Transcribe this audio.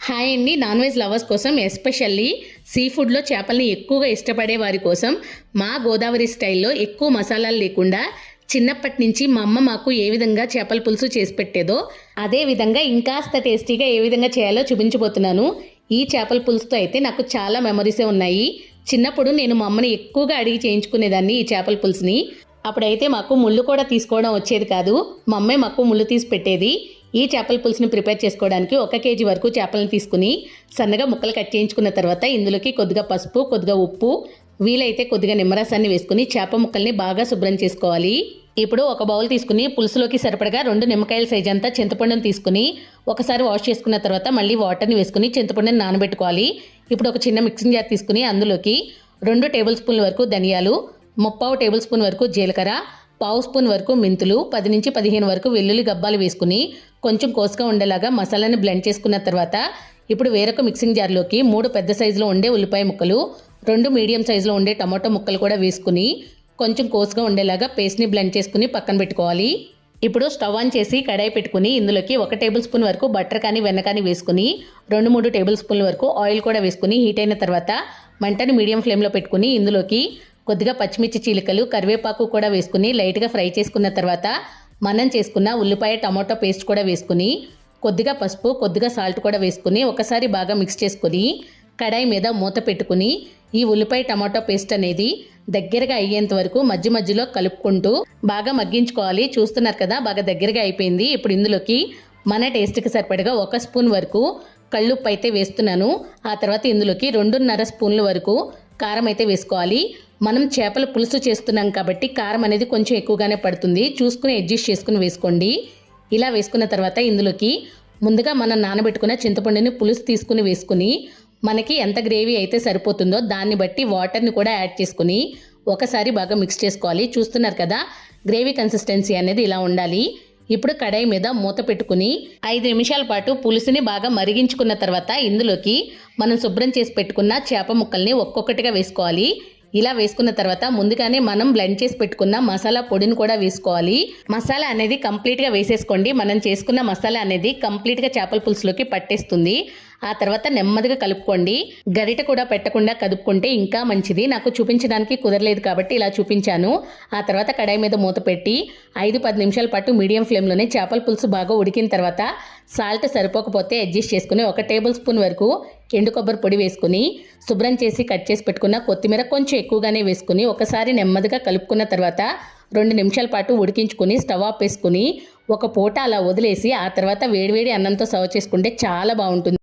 Hi అండి. Non veg lovers కోసం especially see ఫుడ్లో చేపల్ని ఎక్కువగా ఇష్టపడే వారి కోసం మా గోదావరి స్టైల్లో ఎక్కువ మసాలాలు లేకుండా చిన్నప్పటి నుంచి మా అమ్మ మాకు ఏ విధంగా చేపల పులుసు చేసి పెట్టేదో అదే విధంగా ఇంకాస్త టేస్టీగా ఏ విధంగా చేయాలో చూపించబోతున్నాను. ఈ చేపల పులుసుతో అయితే నాకు చాలా మెమరీసే ఉన్నాయి. చిన్నప్పుడు నేను మా అమ్మని ఎక్కువగా అడిగి చేయించుకునేదాన్ని ఈ చేపల పులుసుని. అప్పుడైతే మాకు ముళ్ళు కూడా తీసుకోవడం వచ్చేది కాదు. మా అమ్మే మాకు ముళ్ళు తీసి పెట్టేది. ఈ చేపల పులుసుని ప్రిపేర్ చేసుకోవడానికి 1 కేజీ వరకు చేపలను తీసుకుని సన్నగా ముక్కలు కట్ చేయించుకున్న తర్వాత ఇందులోకి కొద్దిగా పసుపు, కొద్దిగా ఉప్పు, వీలైతే కొద్దిగా నిమ్మరసాన్ని వేసుకుని చేప ముక్కల్ని బాగా శుభ్రం చేసుకోవాలి. ఇప్పుడు ఒక బౌల్ తీసుకుని పులుసులోకి సరిపడగా 2 నిమ్మకాయల సైజ్ అంతా చింతపండుని తీసుకుని ఒకసారి వాష్ చేసుకున్న తర్వాత మళ్ళీ వాటర్ని వేసుకుని చింతపండుని నానబెట్టుకోవాలి. ఇప్పుడు ఒక చిన్న మిక్సింగ్ జార్ తీసుకుని అందులోకి 2 టేబుల్ స్పూన్ల వరకు ధనియాలు, 3/4 టేబుల్ స్పూన్ వరకు జీలకర్ర, 1/2 స్పూన్ వరకు మెంతులు, 10 నుంచి 15 వరకు వెల్లుల్లి గబ్బాలు వేసుకుని కొంచెం కోసుగా ఉండేలాగా మసాలాని బ్లెండ్ చేసుకున్న తర్వాత ఇప్పుడు వేరొక మిక్సింగ్ జార్లోకి 3 పెద్ద సైజులో ఉండే ఉల్లిపాయ ముక్కలు, 2 మీడియం సైజులో ఉండే టమాటో ముక్కలు కూడా వేసుకుని కొంచెం కోసుగా ఉండేలాగా పేస్ట్ని బ్లెండ్ చేసుకుని పక్కన పెట్టుకోవాలి. ఇప్పుడు స్టవ్ ఆన్ చేసి కడాయి పెట్టుకుని ఇందులోకి 1 టేబుల్ స్పూన్ వరకు బటర్ కానీ వెన్న కానీ వేసుకుని 2-3 టేబుల్ స్పూన్ల వరకు ఆయిల్ కూడా వేసుకుని హీట్ అయిన తర్వాత మంటని మీడియం ఫ్లేమ్లో పెట్టుకుని ఇందులోకి కొద్దిగా పచ్చిమిర్చి చీలికలు, కరివేపాకు కూడా వేసుకుని లైట్గా ఫ్రై చేసుకున్న తర్వాత మనం చేసుకున్న ఉల్లిపాయ టమాటో పేస్ట్ కూడా వేసుకుని కొద్దిగా పసుపు, కొద్దిగా సాల్ట్ కూడా వేసుకుని ఒకసారి బాగా మిక్స్ చేసుకుని కడాయి మీద మూత పెట్టుకుని ఈ ఉల్లిపాయ టమాటో పేస్ట్ అనేది దగ్గరగా అయ్యేంత వరకు మధ్య మధ్యలో కలుపుకుంటూ బాగా మగ్గించుకోవాలి. చూస్తున్నారు కదా, బాగా దగ్గరగా అయిపోయింది. ఇప్పుడు ఇందులోకి మన టేస్ట్కి సరిపడగా 1 స్పూన్ వరకు కళ్ళుప్పు అయితే వేస్తున్నాను. ఆ తర్వాత ఇందులోకి 2.5 స్పూన్ల వరకు కారం అయితే వేసుకోవాలి. మనం చేపల పులుసు చేస్తున్నాం కాబట్టి కారం అనేది కొంచెం ఎక్కువగానే పడుతుంది. చూసుకుని అడ్జస్ట్ చేసుకుని వేసుకోండి. ఇలా వేసుకున్న తర్వాత ఇందులోకి ముందుగా మనం నానబెట్టుకున్న చింతపండుని పులుసు తీసుకుని వేసుకుని మనకి ఎంత గ్రేవీ అయితే సరిపోతుందో దాన్ని బట్టి వాటర్ని కూడా యాడ్ చేసుకుని ఒకసారి బాగా మిక్స్ చేసుకోవాలి. చూస్తున్నారు కదా, గ్రేవీ కన్సిస్టెన్సీ అనేది ఇలా ఉండాలి. ఇప్పుడు కడాయి మీద మూత పెట్టుకుని 5 నిమిషాల పాటు పులుసుని బాగా మరిగించుకున్న తర్వాత ఇందులోకి మనం శుభ్రం చేసి పెట్టుకున్న చేప ముక్కల్ని ఒక్కొక్కటిగా వేసుకోవాలి. ఇలా వేసుకున్న తర్వాత ముందుగానే మనం బ్లెండ్ చేసి పెట్టుకున్న మసాలా పొడిని కూడా వేసుకోవాలి. మసాలా అనేది కంప్లీట్గా వేసేసుకోండి. మనం చేసుకున్న మసాలా అనేది కంప్లీట్గా చేపల పులుసులోకి పట్టేస్తుంది. ఆ తర్వాత నెమ్మదిగా కలుపుకోండి. గరిట కూడా పెట్టకుండా కదుపుకుంటే ఇంకా మంచిది. నాకు చూపించడానికి కుదరలేదు కాబట్టి ఇలా చూపించాను. ఆ తర్వాత కడాయి మీద మూత పెట్టి 5-10 నిమిషాల పాటు మీడియం ఫ్లేమ్లోనే చేపల పులుసు బాగా ఉడికిన తర్వాత సాల్ట్ సరిపోకపోతే అడ్జస్ట్ చేసుకుని 1 టేబుల్ స్పూన్ వరకు ఎండు కొబ్బరి పొడి వేసుకుని శుభ్రం చేసి కట్ చేసి పెట్టుకున్న కొత్తిమీర కొంచెం ఎక్కువగానే వేసుకుని ఒకసారి నెమ్మదిగా కలుపుకున్న తర్వాత 2 నిమిషాల పాటు ఉడికించుకుని స్టవ్ ఆఫ్ వేసుకుని ఒక పూట అలా వదిలేసి ఆ తర్వాత వేడివేడి అన్నంతో సర్వ్ చేసుకుంటే చాలా బాగుంటుంది.